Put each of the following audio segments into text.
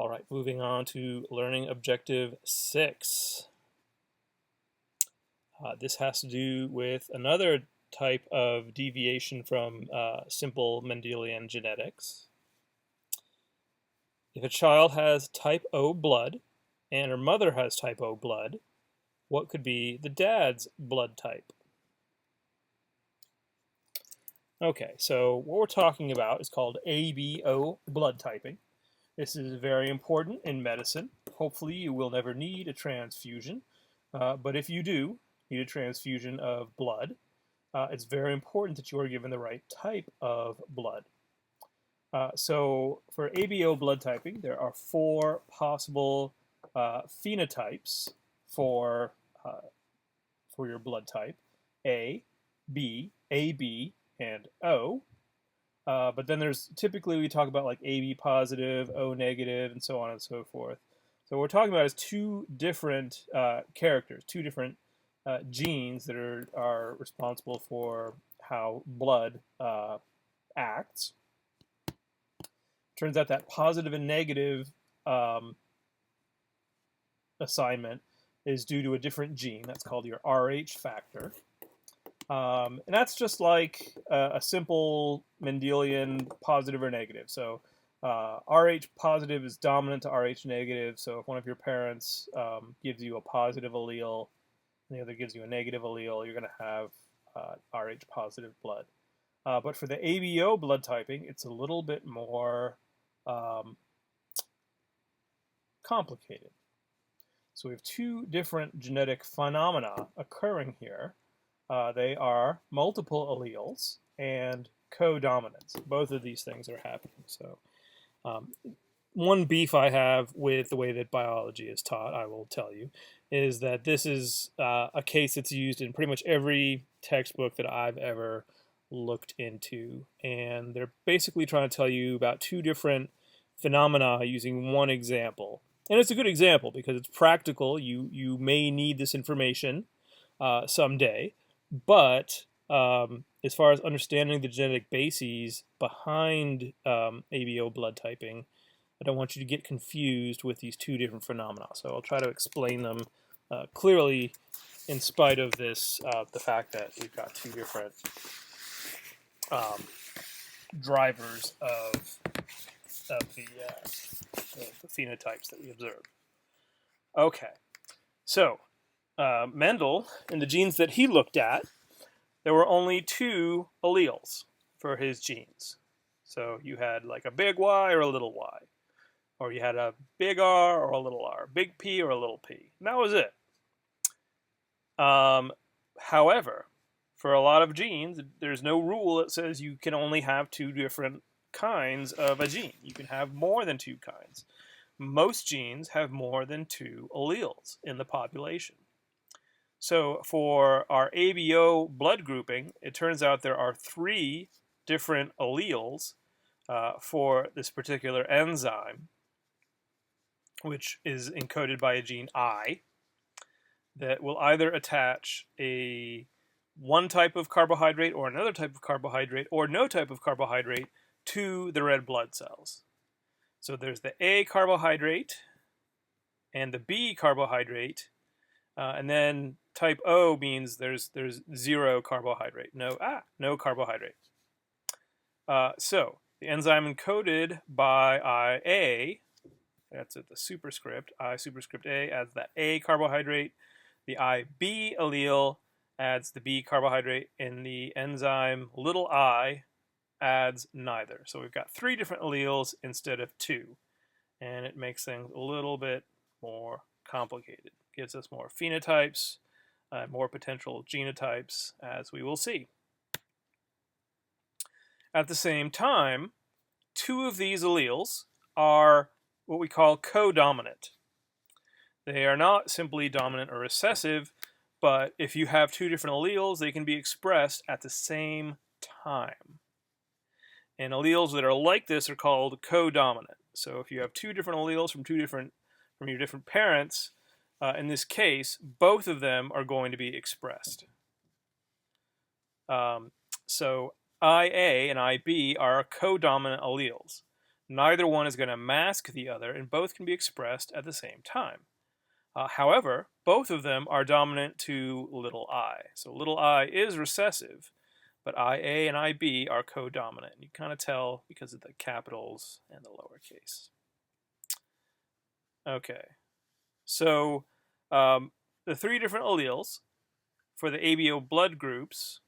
All right, moving on to learning objective 6. This has to do with another type of deviation from simple Mendelian genetics. If a child has type O blood and her mother has type O blood, what could be the dad's blood type? Okay, so what we're talking about is called ABO blood typing. This is very important in medicine. Hopefully you will never need a transfusion, but if you do need a transfusion of blood, it's very important that you are given the right type of blood. So for ABO blood typing, there are 4 possible phenotypes for your blood type: A, B, AB, and O. But then there's typically we talk about like AB positive, O negative, and so on and so forth. So what we're talking about is 2 different characters, 2 different genes that are responsible for how blood acts. Turns out that positive and negative assignment is due to a different gene. That's called your RH factor. And that's just like a simple Mendelian positive or negative. So RH positive is dominant to RH negative. So if one of your parents gives you a positive allele and the other gives you a negative allele, you're going to have RH positive blood. But for the ABO blood typing, it's a little bit more complicated. So we have 2 different genetic phenomena occurring here. They are multiple alleles and co-dominance. Both of these things are happening. So one beef I have with the way that biology is taught, I will tell you, is that this is a case that's used in pretty much every textbook that I've ever looked into. And they're basically trying to tell you about 2 different phenomena using one example. And it's a good example because it's practical. You may need this information someday. But as far as understanding the genetic bases behind ABO blood typing, I don't want you to get confused with these 2 different phenomena. So I'll try to explain them clearly in spite of this, the fact that we've got 2 different drivers of the phenotypes that we observe. Okay, so Mendel, in the genes that he looked at, there were only 2 alleles for his genes. So you had like a big Y or a little y, or you had a big R or a little r, big P or a little p. And that was it. However, for a lot of genes, there's no rule that says you can only have 2 different kinds of a gene. You can have more than 2 kinds. Most genes have more than 2 alleles in the population. So for our ABO blood grouping, it turns out there are 3 different alleles for this particular enzyme, which is encoded by a gene I, that will either attach one type of carbohydrate or another type of carbohydrate or no type of carbohydrate to the red blood cells. So there's the A carbohydrate and the B carbohydrate, and then type O means there's 0 carbohydrate, no carbohydrate. So the enzyme encoded by IA, that's at the superscript, I superscript A adds that A carbohydrate. The IB allele adds the B carbohydrate, and the enzyme little I adds neither. So we've got 3 different alleles instead of 2, and it makes things a little bit more complicated. Gives us more phenotypes, more potential genotypes, as we will see. At the same time, 2 of these alleles are what we call co-dominant. They are not simply dominant or recessive, but if you have 2 different alleles, they can be expressed at the same time. And alleles that are like this are called co-dominant. So if you have 2 different alleles from your different parents, in this case, both of them are going to be expressed. So IA and IB are co-dominant alleles. neither one is going to mask the other, and both can be expressed at the same time. However, both of them are dominant to little I. So little I is recessive, but IA and IB are codominant. You kind of tell because of the capitals and the lowercase. Okay, so the three different alleles for the ABO blood groups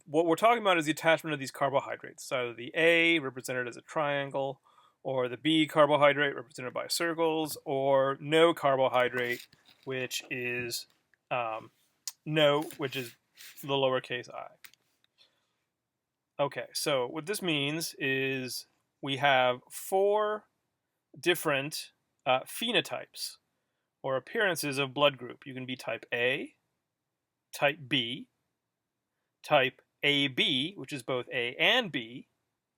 what we're talking about is the attachment of these carbohydrates. So the A represented as a triangle, or the B carbohydrate represented by circles, or no carbohydrate, which is which is the lowercase I. Okay, so what this means is we have four different phenotypes or appearances of blood group. You can be type A, type B, type AB, which is both A and B,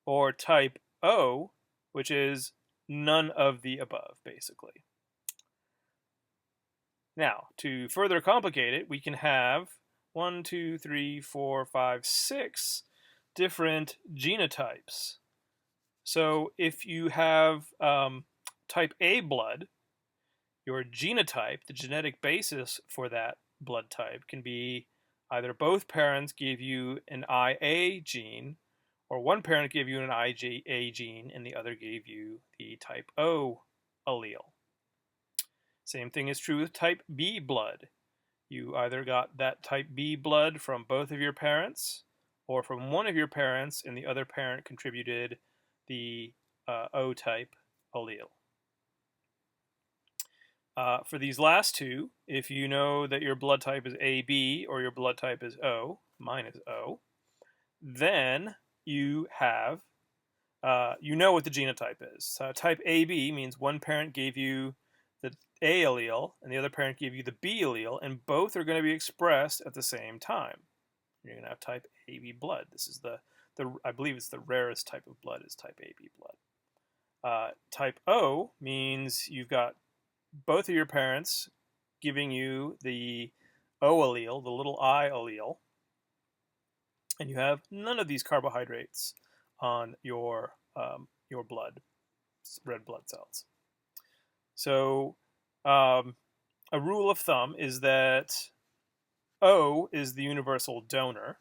or type O, which is none of the above, basically. Now, to further complicate it, we can have 1, 2, 3, 4, 5, 6 different genotypes. So if you have type A blood, your genotype, the genetic basis for that blood type, can be either both parents give you an IA gene, or one parent gave you an IA gene and the other gave you the type O allele. Same thing is true with type B blood. You either got that type B blood from both of your parents, or from one of your parents and the other parent contributed the O type allele. For these last two, if you know that your blood type is AB or your blood type is O, mine is O, then you have, you know what the genotype is. Type AB means one parent gave you the A allele and the other parent gave you the B allele, and both are going to be expressed at the same time. You're going to have type AB blood. This is I believe it's the rarest type of blood is type AB blood. Type O means you've got both of your parents giving you the O allele, the little I allele, and you have none of these carbohydrates on your blood, red blood cells. So a rule of thumb is that O is the universal donor.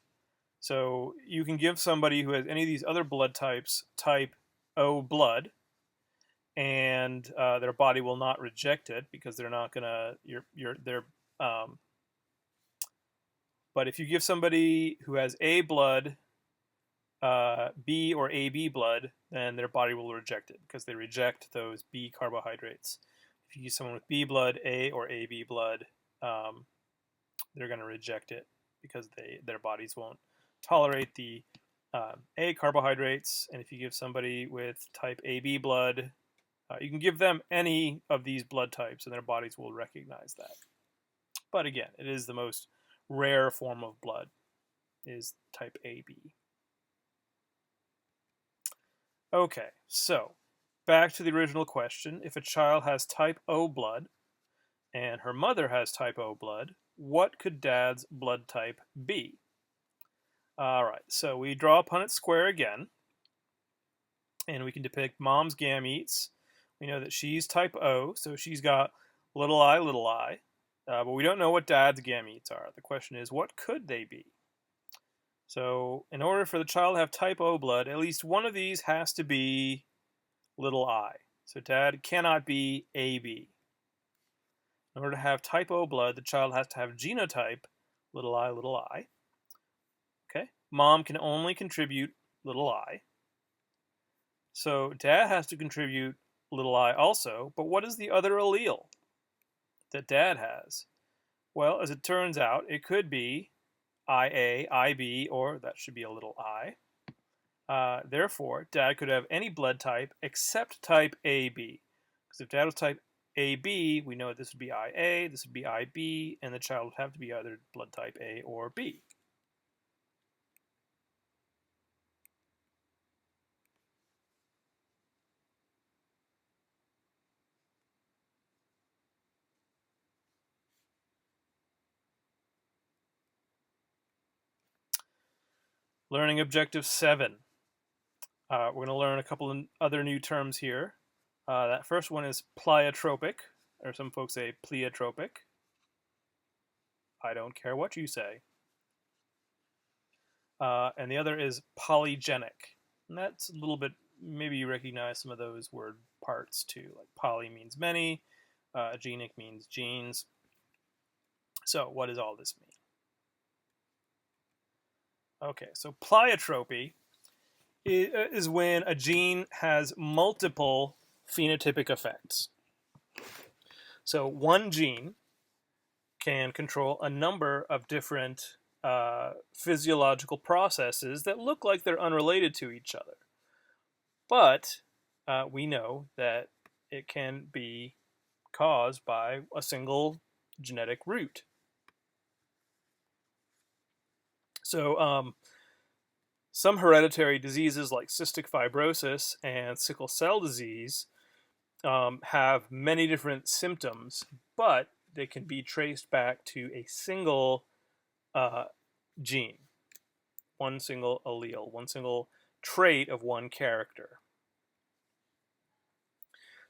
So you can give somebody who has any of these other blood types type O blood, and their body will not reject it because they're not gonna. But if you give somebody who has A blood, B or AB blood, then their body will reject it because they reject those B carbohydrates. If you give someone with B blood, A or AB blood, they're going to reject it because their bodies won't tolerate the A carbohydrates. And if you give somebody with type AB blood, you can give them any of these blood types and their bodies will recognize that. But again, it is the most rare form of blood, is type AB. Okay, so back to the original question. If a child has type O blood and her mother has type O blood, what could dad's blood type be? All right, so we draw a Punnett square again, and we can depict mom's gametes. We know that she's type O, so she's got little I, but we don't know what dad's gametes are. The question is, what could they be? So in order for the child to have type O blood, at least one of these has to be little I. So dad cannot be AB. In order to have type O blood, the child has to have genotype little I. Okay, mom can only contribute little I. So dad has to contribute little I also, but what is the other allele that dad has? Well, as it turns out, it could be IA, IB, or that should be a little I. Therefore, dad could have any blood type except type AB. Because if dad was type AB, we know this would be IA, this would be IB, and the child would have to be either blood type A or B. Learning objective 7. We're going to learn a couple of other new terms here. That first one is pleiotropic, or some folks say pleiotropic. I don't care what you say. And the other is polygenic. And that's a little bit, maybe you recognize some of those word parts too. Like poly means many, genic means genes. So what does all this mean? Okay, so pleiotropy is when a gene has multiple phenotypic effects. So one gene can control a number of different physiological processes that look like they're unrelated to each other. But we know that it can be caused by a single genetic root. So some hereditary diseases like cystic fibrosis and sickle cell disease have many different symptoms, but they can be traced back to a single gene, one single allele, one single trait of one character.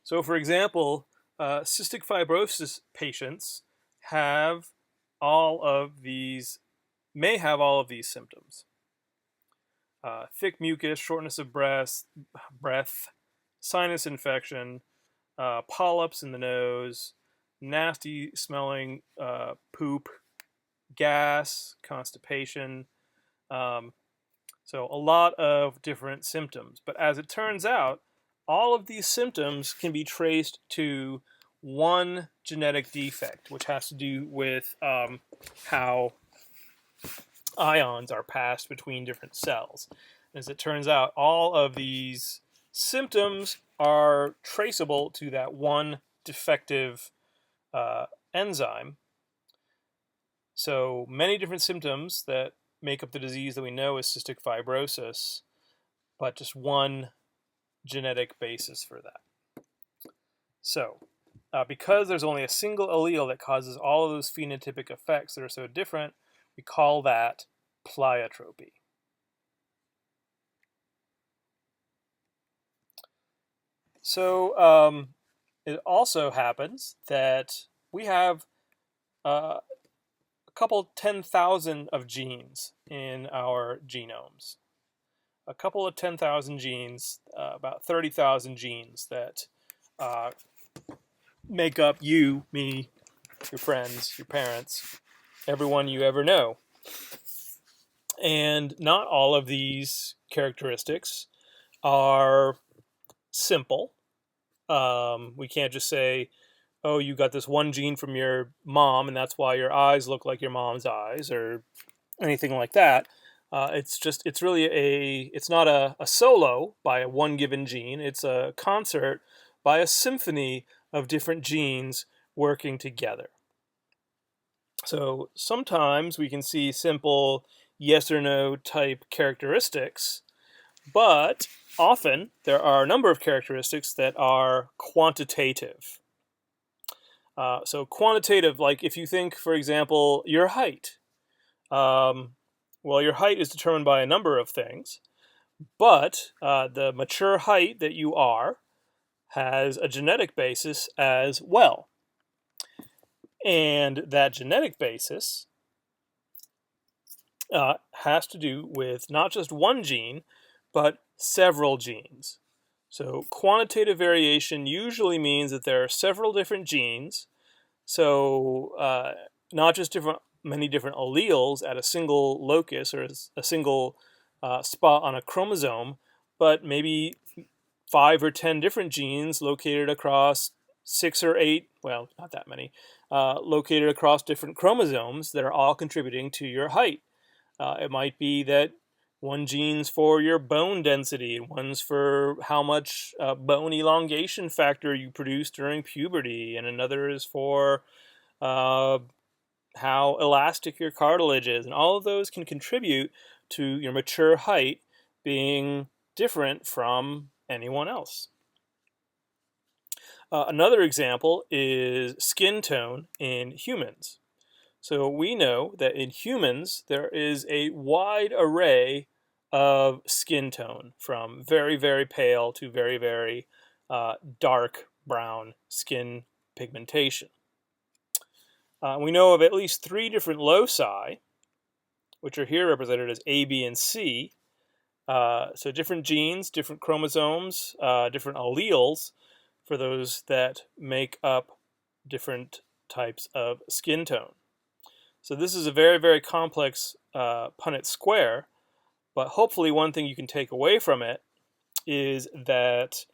So, for example, cystic fibrosis patients have all of these, may have all of these symptoms. Thick mucus, shortness of breath, sinus infection, polyps in the nose, nasty smelling poop, gas, constipation. So a lot of different symptoms. But as it turns out, all of these symptoms can be traced to one genetic defect, which has to do with how ions are passed between different cells. As it turns out, all of these symptoms are traceable to that one defective enzyme. So many different symptoms that make up the disease that we know as cystic fibrosis, but just one genetic basis for that. So because there's only a single allele that causes all of those phenotypic effects that are so different, we call that pleiotropy. So it also happens that we have a couple 10,000 of genes in our genomes. A couple of 10,000 genes, about 30,000 genes that make up you, me, your friends, your parents, everyone you ever know. And not all of these characteristics are simple. We can't just say, oh, you got this one gene from your mom and that's why your eyes look like your mom's eyes or anything like that. It's not a solo by one given gene. It's a concert by a symphony of different genes working together. So sometimes we can see simple yes or no type characteristics, but often there are a number of characteristics that are quantitative. So quantitative, like if you think, for example, your height. Well, your height is determined by a number of things, but the mature height that you are has a genetic basis as well. And that genetic basis has to do with not just one gene, but several genes. So quantitative variation usually means that there are several different genes. So not just many different alleles at a single locus or a single spot on a chromosome, but maybe 5 or 10 different genes located across 6 or 8, well, not that many, located across different chromosomes that are all contributing to your height. It might be that one gene's for your bone density, one's for how much bone elongation factor you produce during puberty, and another is for how elastic your cartilage is. And all of those can contribute to your mature height being different from anyone else. Another example is skin tone in humans. So we know that in humans there is a wide array of skin tone, from very, very pale to very, very dark brown skin pigmentation. We know of at least 3 different loci, which are here represented as A, B, and C. So different genes, different chromosomes, different alleles for those that make up different types of skin tone. So this is a very, very complex Punnett square, but hopefully one thing you can take away from it is that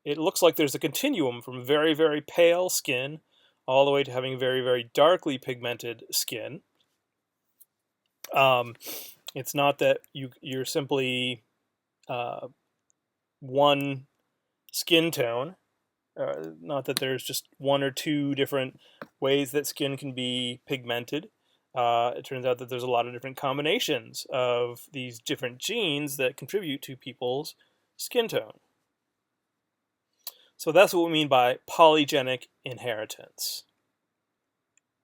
it looks like there's a continuum from very, very pale skin all the way to having very, very darkly pigmented skin. It's not that you're simply one skin tone. Not that there's just 1 or 2 different ways that skin can be pigmented. It turns out that there's a lot of different combinations of these different genes that contribute to people's skin tone. So that's what we mean by polygenic inheritance.